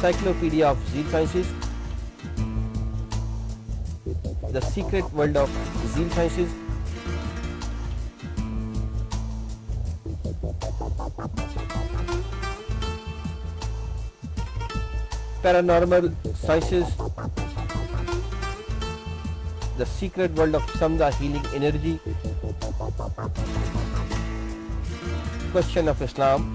Encyclopedia of Zeal Sciences, The Secret World of Zeal Sciences, Paranormal Sciences, The Secret World of Samda Healing Energy, Question of Islam,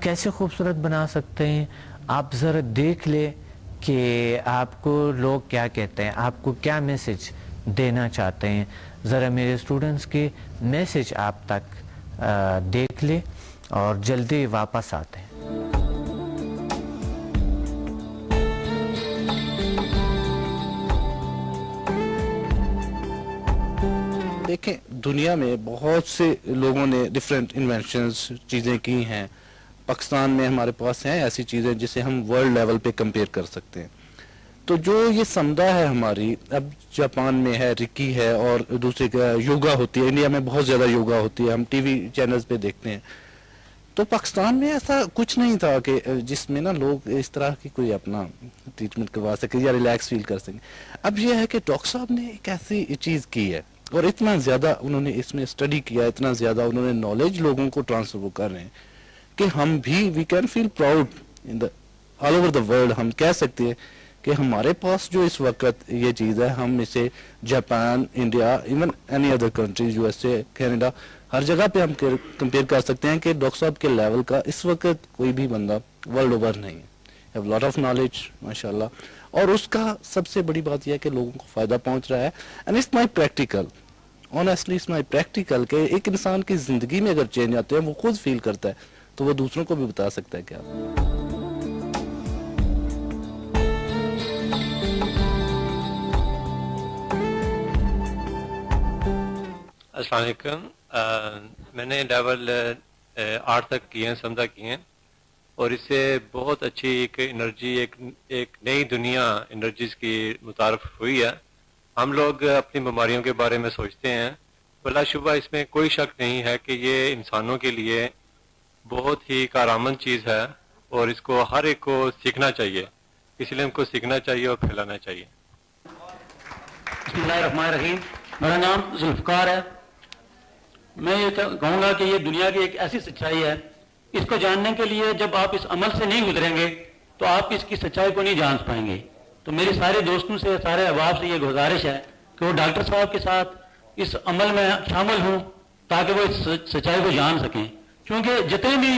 کیسے خوبصورت بنا سکتے ہیں. آپ ذرا دیکھ لیں کہ آپ کو لوگ کیا کہتے ہیں, آپ کو کیا میسج دینا چاہتے ہیں. ذرا میرے اسٹوڈنٹس کے میسج آپ تک دیکھ لیں اور جلدی واپس آتے ہیں. دیکھیں, دنیا میں بہت سے لوگوں نے ڈفرینٹ انوینشنز چیزیں کی ہیں. پاکستان میں ہمارے پاس ہیں ایسی چیزیں جسے ہم ورلڈ لیول پہ کمپیئر کر سکتے ہیں. تو جو یہ سمدہ ہے ہماری, اب جاپان میں ہے, رکی ہے, اور دوسرے کا یوگا ہوتی ہے, انڈیا میں بہت زیادہ یوگا ہوتی ہے, ہم ٹی وی چینلز پہ دیکھتے ہیں. تو پاکستان میں ایسا کچھ نہیں تھا کہ جس میں نا لوگ اس طرح کی کوئی اپنا ٹریٹمنٹ کروا سکے یا ریلیکس فیل کر سکیں. اب یہ ہے کہ ڈاکٹر صاحب نے ایک ایسی چیز کی ہے اور اتنا زیادہ انہوں نے اس میں اسٹڈی کیا, اتنا زیادہ انہوں نے نالج لوگوں کو ٹرانسفر کر رہے ہیں کہ ہم بھی we can feel proud in the all over the world. ہم کہہ سکتے ہیں کہ ہمارے پاس جو اس وقت یہ چیز ہے, ہم اسے Japan, India, even any other countries, U S A, Canada, ہر جگہ پہ ہم کمپیئر کر سکتے ہیں کہ ڈاکٹر صاحب کے لیول کا اس وقت کوئی بھی بندہ ورلڈ اوور نہیں ہے. ہیو لاٹ آف نالج ماشاء اللہ, اور اس کا سب سے بڑی بات یہ ہے کہ لوگوں کو فائدہ پہنچ رہا ہے. And it's my practical, honestly it's my practical, کہ ایک انسان کی زندگی میں اگر چینج آتے ہیں وہ خود فیل کرتا ہے تو وہ دوسروں کو بھی بتا سکتا ہے. کیا السلام علیکم. میں نے لیول 8 تک کیے ہیں, سمجھا کیے ہیں, اور اس سے بہت اچھی ایک انرجی, ایک نئی دنیا انرجیز کی متعارف ہوئی ہے. ہم لوگ اپنی بیماریوں کے بارے میں سوچتے ہیں, بلا شبہ اس میں کوئی شک نہیں ہے کہ یہ انسانوں کے لیے بہت ہی کارآمد چیز ہے اور اس کو ہر ایک کو سیکھنا چاہیے. اس لیے ہم کو سیکھنا چاہیے اور پھیلانا چاہیے. بسم اللہ الرحمن الرحیم. میرا نام ذوالفقار ہے. میں یہ کہوں گا کہ یہ دنیا کی ایک ایسی سچائی ہے, اس کو جاننے کے لیے جب آپ اس عمل سے نہیں گزریں گے تو آپ اس کی سچائی کو نہیں جان پائیں گے. تو میرے سارے دوستوں سے, سارے احباب سے یہ گزارش ہے کہ وہ ڈاکٹر صاحب کے ساتھ اس عمل میں شامل ہوں تاکہ وہ اس سچائی کو جان سکیں. کیونکہ جتنے بھی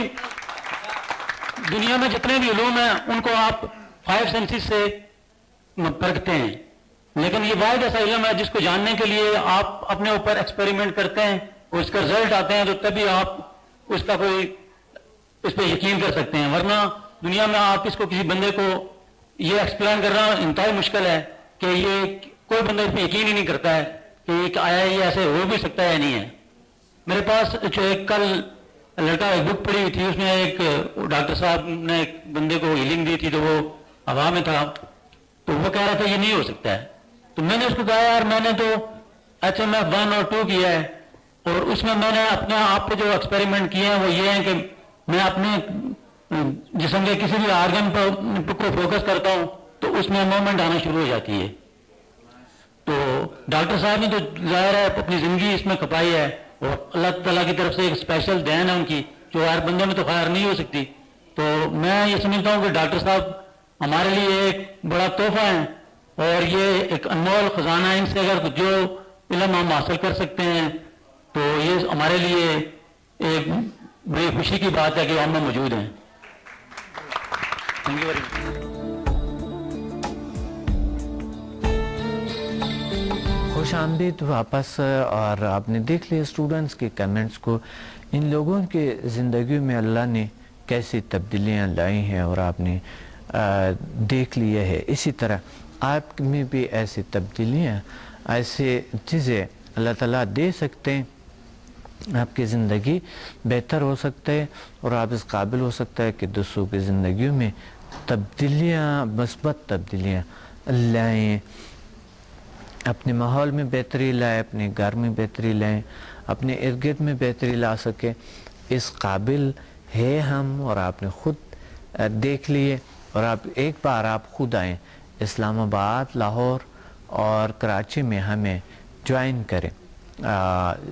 دنیا میں جتنے بھی علوم ہیں ان کو آپ 5 سینسز سے پرکھتے ہیں, لیکن یہ واحد ایسا علم ہے جس کو جاننے کے لیے آپ اپنے اوپر ایکسپیریمنٹ کرتے ہیں اور اس کا رزلٹ آتے ہیں, تو تبھی آپ اس پہ یقین کر سکتے ہیں. ورنہ دنیا میں آپ اس کو کسی بندے کو یہ ایکسپلین کرنا انتہائی مشکل ہے کہ یہ کوئی بندہ اس پہ یقین ہی نہیں کرتا ہے کہ یہ آیا یہ ایسے ہو بھی سکتا ہے یا نہیں ہے. میرے پاس جو ایک کل لڑکا ایک بک پڑھی ہوئی تھی, اس میں ایک ڈاکٹر صاحب نے ایک بندے کو ہیلنگ دی تھی, تو وہ ہوا میں تھا, تو وہ کہہ رہا تھا یہ نہیں ہو سکتا ہے. تو میں نے اس کو کہا یار میں نے تو HMF 1 اور 2 کیا ہے, اور اس میں نے اپنے آپ پہ جو ایکسپیریمنٹ کیے ہیں وہ یہ ہیں کہ میں اپنے جسم کے کسی بھی آرگن کو فوکس کرتا ہوں تو اس میں موومنٹ آنا شروع ہو جاتی ہے. تو ڈاکٹر صاحب نے تو ظاہر ہے اپنی زندگی اس میں کھپائی ہے, اور اللہ تعالیٰ کی طرف سے ایک اسپیشل دین ہے ان کی, جو ہر بندے میں تو خیر نہیں ہو سکتی. تو میں یہ سمجھتا ہوں کہ ڈاکٹر صاحب ہمارے لیے ایک بڑا تحفہ ہے, اور یہ ایک انمول خزانہ ہے. ان سے اگر جو علم ہم حاصل کر سکتے ہیں تو یہ ہمارے لیے ایک بڑی خوشی کی بات ہے کہ ہم میں موجود ہیں. Thank you very much. خوش آمدید واپس. اور آپ نے دیکھ لیا اسٹوڈنٹس کے کمنٹس کو, ان لوگوں کے زندگیوں میں اللہ نے کیسی تبدیلیاں لائی ہیں اور آپ نے دیکھ لیا ہے. اسی طرح آپ میں بھی ایسی تبدیلیاں, ایسے چیزیں اللہ تعالیٰ دے سکتے ہیں, آپ کی زندگی بہتر ہو سکتا ہے اور آپ اس قابل ہو سکتا ہے کہ دوسروں کی زندگیوں میں تبدیلیاں, مثبت تبدیلیاں لائیں, اپنے ماحول میں بہتری لائیں, اپنے گھر میں بہتری لائیں, اپنے ارد گرد میں بہتری لا سکے. اس قابل ہے ہم, اور آپ نے خود دیکھ لیے. اور آپ ایک بار آپ خود آئیں اسلام آباد, لاہور اور کراچی میں ہمیں جوائن کریں.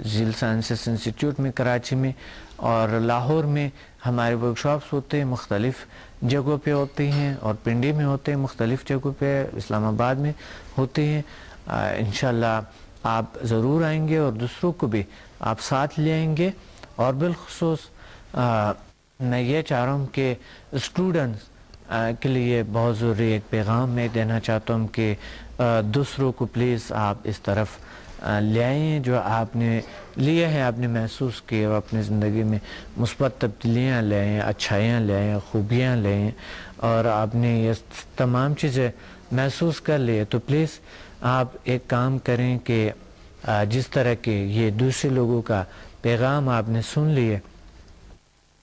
ذیل سائنسز انسٹیٹیوٹ میں کراچی میں اور لاہور میں ہمارے ورک شاپس ہوتے ہیں, مختلف جگہوں پہ ہوتے ہیں, اور پنڈی میں ہوتے ہیں, مختلف جگہوں پہ اسلام آباد میں ہوتے ہیں. انشاءاللہ آپ ضرور آئیں گے اور دوسروں کو بھی آپ ساتھ لے آئیں گے. اور بالخصوص میں یہ چاہ رہا ہوں کہ اسٹوڈنٹس کے لیے بہت ضروری ایک پیغام میں دینا چاہتا ہوں کہ دوسروں کو پلیز آپ اس طرف لے آئیں جو آپ نے لیے ہیں، آپ نے محسوس کیے اور اپنی زندگی میں مثبت تبدیلیاں لے آئیں، اچھائیاں لے آئیں، خوبیاں لے آئیں، اور آپ نے یہ تمام چیزیں محسوس کر لیے تو پلیز آپ ایک کام کریں کہ جس طرح کے یہ دوسرے لوگوں کا پیغام آپ نے سن لیے،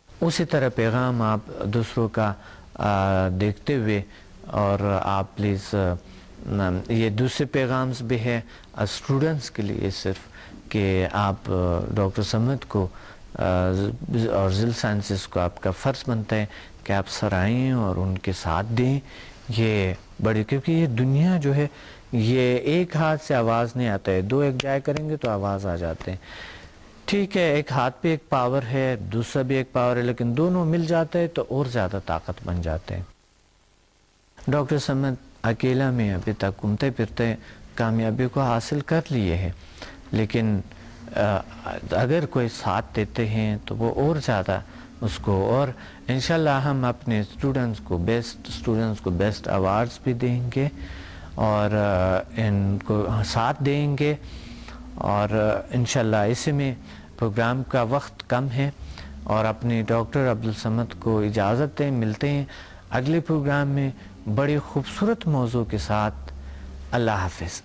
اسی طرح پیغام آپ دوسروں کا دیکھتے ہوئے، اور آپ پلیز یہ دوسرے پیغامز بھی ہے اسٹوڈنٹس کے لیے صرف کہ آپ ڈاکٹر صمد کو اور ذیل سائنسز کو آپ کا فرض بنتا ہے کہ آپ سرائیں اور ان کے ساتھ دیں. یہ بڑی، کیونکہ یہ دنیا جو ہے یہ ایک ہاتھ سے آواز نہیں آتا ہے، دو ایک جائے کریں گے تو آواز آ جاتے ہیں. ٹھیک ہے ایک ہاتھ پہ ایک پاور ہے، دوسرا بھی ایک پاور ہے، لیکن دونوں مل جاتے ہیں تو اور زیادہ طاقت بن جاتے ہیں. ڈاکٹر صمد اکیلا میں ابھی تک گھومتے پھرتے کامیابی کو حاصل کر لیے ہیں، لیکن اگر کوئی ساتھ دیتے ہیں تو وہ اور زیادہ اس کو، اور انشاءاللہ ہم اپنے اسٹوڈنٹس کو بیسٹ ایوارڈز بھی دیں گے اور ان کو ساتھ دیں گے. اور انشاءاللہ اسی میں پروگرام کا وقت کم ہے اور اپنے ڈاکٹر عبدالصمد کو اجازت دیں. ملتے ہیں اگلے پروگرام میں بڑی خوبصورت موضوع کے ساتھ. اللہ حافظ.